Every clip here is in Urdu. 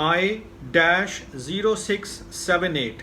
I-0678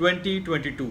2022,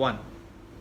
1।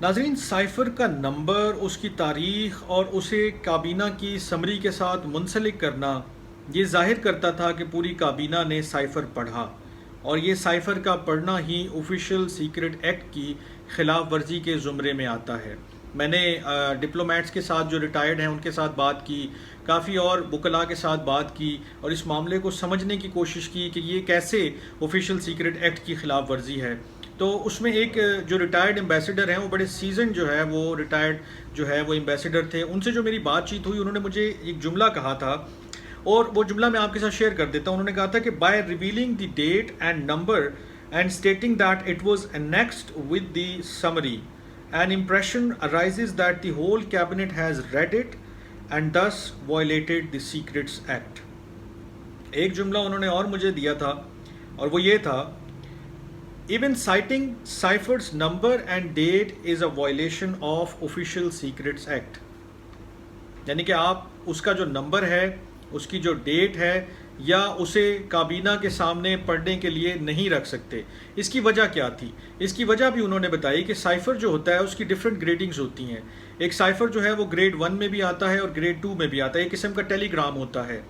ناظرین، سائفر کا نمبر، اس کی تاریخ اور اسے کابینہ کی سمری کے ساتھ منسلک کرنا یہ ظاہر کرتا تھا کہ پوری کابینہ نے سائفر پڑھا، اور یہ سائفر کا پڑھنا ہی آفیشیل سیکرٹ ایکٹ کی خلاف ورزی کے زمرے میں آتا ہے۔ میں نے ڈپلومیٹس کے ساتھ جو ریٹائرڈ ہیں ان کے ساتھ بات کی، کافی اور وکلاء کے ساتھ بات کی، اور اس معاملے کو سمجھنے کی کوشش کی کہ یہ کیسے آفیشیل سیکرٹ ایکٹ کی خلاف ورزی ہے۔ تو اس میں ایک جو ریٹائرڈ ایمبیسیڈر ہیں، وہ بڑے سیزن جو ہے وہ ریٹائرڈ جو ہے وہ ایمبیسیڈر تھے، ان سے جو میری بات چیت ہوئی، انہوں نے مجھے ایک جملہ کہا تھا، اور وہ جملہ میں آپ کے ساتھ شیئر کر دیتا ہوں۔ انہوں نے کہا تھا کہ by revealing the date and number and stating that it was annexed with the summary an impression arises that the whole cabinet has read it and thus violated the Secrets Act۔ ایک جملہ انہوں نے اور مجھے دیا تھا، اور وہ یہ تھا، even citing cipher's number and date is a violation of Official Secrets Act۔ یعنی کہ آپ اس کا جو نمبر ہے، اس کی جو ڈیٹ ہے، یا اسے کابینہ کے سامنے پڑھنے کے لیے نہیں رکھ سکتے۔ اس کی وجہ کیا تھی؟ اس کی وجہ بھی انہوں نے بتائی کہ سائفر جو ہوتا ہے اس کی ڈیفرنٹ گریڈنگز ہوتی ہیں۔ ایک سائفر جو ہے وہ گریڈ 1 میں بھی آتا ہے اور گریڈ 2 میں بھی آتا ہے، ایک قسم کا ٹیلی گرام ہوتا ہے۔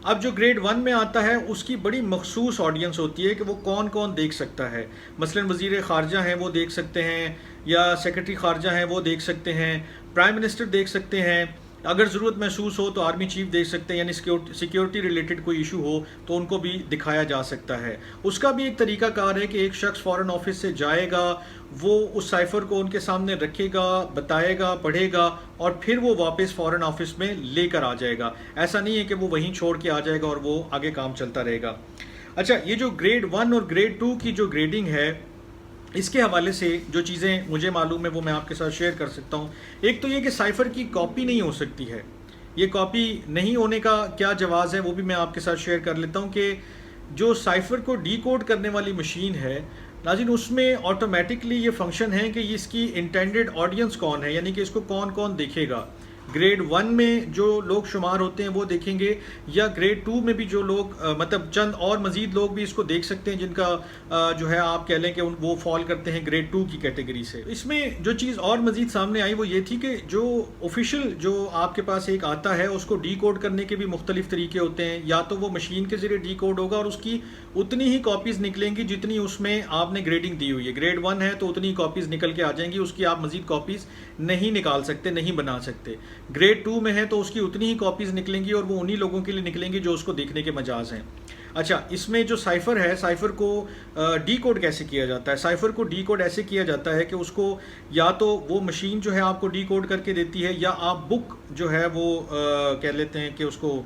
اب جو گریڈ 1 میں آتا ہے اس کی بڑی مخصوص آڈینس ہوتی ہے کہ وہ کون کون دیکھ سکتا ہے۔ مثلا وزیر خارجہ ہیں وہ دیکھ سکتے ہیں، یا سیکرٹری خارجہ ہیں وہ دیکھ سکتے ہیں، پرائم منسٹر دیکھ سکتے ہیں، اگر ضرورت محسوس ہو تو آرمی چیف دیکھ سکتے ہیں، یعنی سیکیورٹی ریلیٹڈ کوئی ایشو ہو تو ان کو بھی دکھایا جا سکتا ہے۔ اس کا بھی ایک طریقہ کار ہے کہ ایک شخص فارن آفس سے جائے گا، وہ اس سائفر کو ان کے سامنے رکھے گا، بتائے گا، پڑھے گا، اور پھر وہ واپس فارن آفس میں لے کر آ جائے گا۔ ایسا نہیں ہے کہ وہ وہیں چھوڑ کے آ جائے گا اور وہ آگے کام چلتا رہے گا۔ اچھا، یہ جو گریڈ 1 اور گریڈ 2 کی جو گریڈنگ ہے، اس کے حوالے سے جو چیزیں مجھے معلوم ہے وہ میں آپ کے ساتھ شیئر کر سکتا ہوں۔ ایک تو یہ کہ سائفر کی کاپی نہیں ہو سکتی ہے۔ یہ کاپی نہیں ہونے کا کیا جواز ہے وہ بھی میں آپ کے ساتھ شیئر کر لیتا ہوں، کہ جو سائفر کو ڈی کوڈ کرنے والی مشین ہے ناظرین، اس میں آٹومیٹکلی یہ فنکشن ہے کہ اس کی انٹینڈڈ آڈینس کون ہے، یعنی کہ اس کو کون کون دیکھے گا۔ گریڈ 1 میں جو لوگ شمار ہوتے ہیں وہ دیکھیں گے، یا گریڈ 2 میں بھی جو لوگ مطلب چند اور مزید لوگ بھی اس کو دیکھ سکتے ہیں، جن کا جو ہے آپ کہہ لیں کہ وہ فال کرتے ہیں گریڈ 2 کی کیٹیگری سے۔ اس میں جو چیز اور مزید سامنے آئی وہ یہ تھی کہ جو آفیشیل جو آپ کے پاس ایک آتا ہے، اس کو ڈی کوڈ کرنے کے بھی مختلف طریقے ہوتے ہیں۔ یا تو وہ مشین کے ذریعے ڈی کوڈ ہوگا اور اس کی اتنی ہی کاپیز نکلیں گی جتنی اس میں آپ نے گریڈنگ دی ہوئی ہے۔ گریڈ 1 ہے تو اتنی کاپیز نکل کے آ جائیں گی، اس کی آپ مزید کاپیز نہیں نکال سکتے، نہیں بنا سکتے۔ گریڈ 2 میں ہے تو اس کی اتنی ہی کاپیز نکلیں گی، اور وہ انہی لوگوں کے لیے نکلیں گی جو اس کو دیکھنے کے مجاز ہیں۔ اچھا، اس میں جو سائفر ہے، سائفر کو ڈی کوڈ کیسے کیا جاتا ہے؟ سائفر کو ڈی کوڈ ایسے کیا جاتا ہے کہ اس کو یا تو وہ مشین جو ہے آپ کو ڈی کوڈ کر کے دیتی ہے، یا آپ بک جو ہے وہ کہہ لیتے ہیں کہ اس کو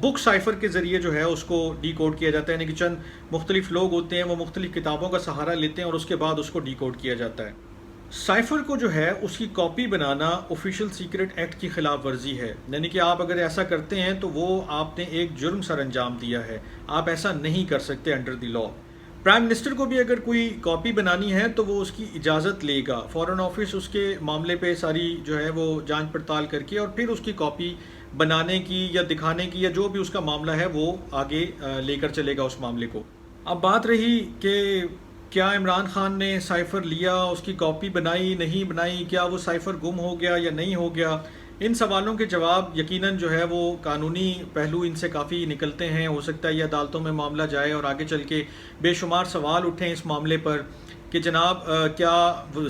بک سائفر کے ذریعے جو ہے اس کو ڈی کوڈ کیا جاتا ہے، یعنی کہ چند مختلف لوگ ہوتے ہیں، وہ مختلف کتابوں کا سہارا لیتے ہیں اور اس کے بعد اس کو ڈی کوڈ کیا جاتا ہے۔ سائفر کو جو ہے اس کی کاپی بنانا آفیشیل سیکرٹ ایکٹ کی خلاف ورزی ہے، یعنی کہ آپ اگر ایسا کرتے ہیں تو وہ آپ نے ایک جرم سر انجام دیا ہے، آپ ایسا نہیں کر سکتے under the law. Prime minister کو بھی اگر کوئی کاپی بنانی ہے تو وہ اس کی اجازت لے گا، فارن آفس اس کے معاملے پہ ساری جو ہے وہ جانچ پڑتال کر کے اور پھر اس کی کاپی بنانے کی یا دکھانے کی یا جو بھی اس کا معاملہ ہے وہ آگے لے کر چلے گا اس معاملے کو۔ اب بات رہی کہ کیا عمران خان نے سائفر لیا، اس کی کاپی بنائی نہیں بنائی، کیا وہ سائفر گم ہو گیا یا نہیں ہو گیا، ان سوالوں کے جواب یقیناً جو ہے وہ قانونی پہلو ان سے کافی نکلتے ہیں۔ ہو سکتا ہے یہ عدالتوں میں معاملہ جائے اور آگے چل کے بے شمار سوال اٹھیں اس معاملے پر کہ جناب کیا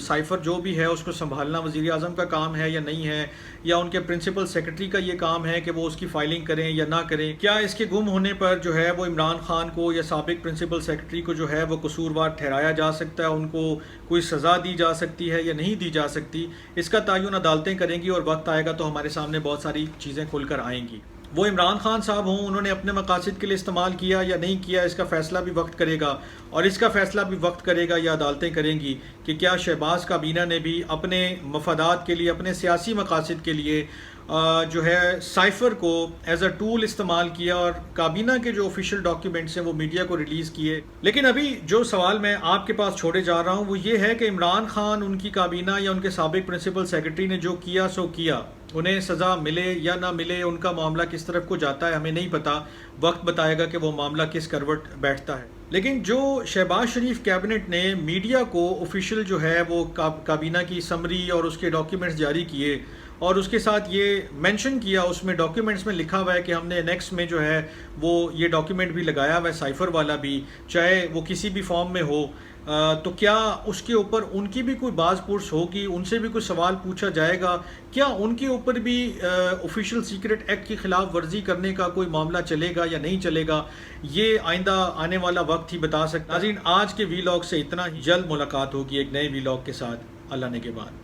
سائفر جو بھی ہے اس کو سنبھالنا وزیر اعظم کا کام ہے یا نہیں ہے، یا ان کے پرنسپل سیکرٹری کا یہ کام ہے کہ وہ اس کی فائلنگ کریں یا نہ کریں، کیا اس کے گم ہونے پر جو ہے وہ عمران خان کو یا سابق پرنسپل سیکرٹری کو جو ہے وہ قصوروار ٹھہرایا جا سکتا ہے، ان کو کوئی سزا دی جا سکتی ہے یا نہیں دی جا سکتی، اس کا تعین عدالتیں کریں گی اور وقت آئے گا تو ہمارے سامنے بہت ساری چیزیں کھل کر آئیں گی۔ وہ عمران خان صاحب ہوں، انہوں نے اپنے مقاصد کے لیے استعمال کیا یا نہیں کیا، اس کا فیصلہ بھی وقت کرے گا، اور اس کا فیصلہ بھی وقت کرے گا یا عدالتیں کریں گی کہ کیا شہباز کابینہ نے بھی اپنے مفادات کے لیے، اپنے سیاسی مقاصد کے لیے جو ہے سائفر کو ایز اے ٹول استعمال کیا اور کابینہ کے جو آفیشیل ڈاکیومنٹس ہیں وہ میڈیا کو ریلیز کیے۔ لیکن ابھی جو سوال میں آپ کے پاس چھوڑے جا رہا ہوں وہ یہ ہے کہ عمران خان، ان کی کابینہ یا ان کے سابق پرنسپل سیکرٹری نے جو کیا سو کیا، انہیں سزا ملے یا نہ ملے، ان کا معاملہ کس طرف کو جاتا ہے ہمیں نہیں پتا، وقت بتائے گا کہ وہ معاملہ کس کروٹ بیٹھتا ہے۔ لیکن جو شہباز شریف کیبنٹ نے میڈیا کو آفیشیل جو ہے وہ کابینہ کی سمری اور اس کے ڈاکیومنٹس جاری کیے، اور اس کے ساتھ یہ مینشن کیا، اس میں ڈاکیومنٹس میں لکھا ہوا ہے کہ ہم نے انیکس میں جو ہے وہ یہ ڈاکیومنٹ بھی لگایا ہوا ہے، سائفر والا بھی، چاہے وہ کسی بھی فارم میں ہو، تو کیا اس کے اوپر ان کی بھی کوئی باز پرس ہوگی، ان سے بھی کوئی سوال پوچھا جائے گا؟ کیا ان کے اوپر بھی آفیشیل سیکرٹ ایکٹ کی خلاف ورزی کرنے کا کوئی معاملہ چلے گا یا نہیں چلے گا؟ یہ آئندہ آنے والا وقت ہی بتا سکتا ہے۔ ناظرین، آج کے وی لاگ سے اتنا ہی، جلد ملاقات ہوگی ایک نئے وی لاگ کے ساتھ۔ اللہ نے کے بعد۔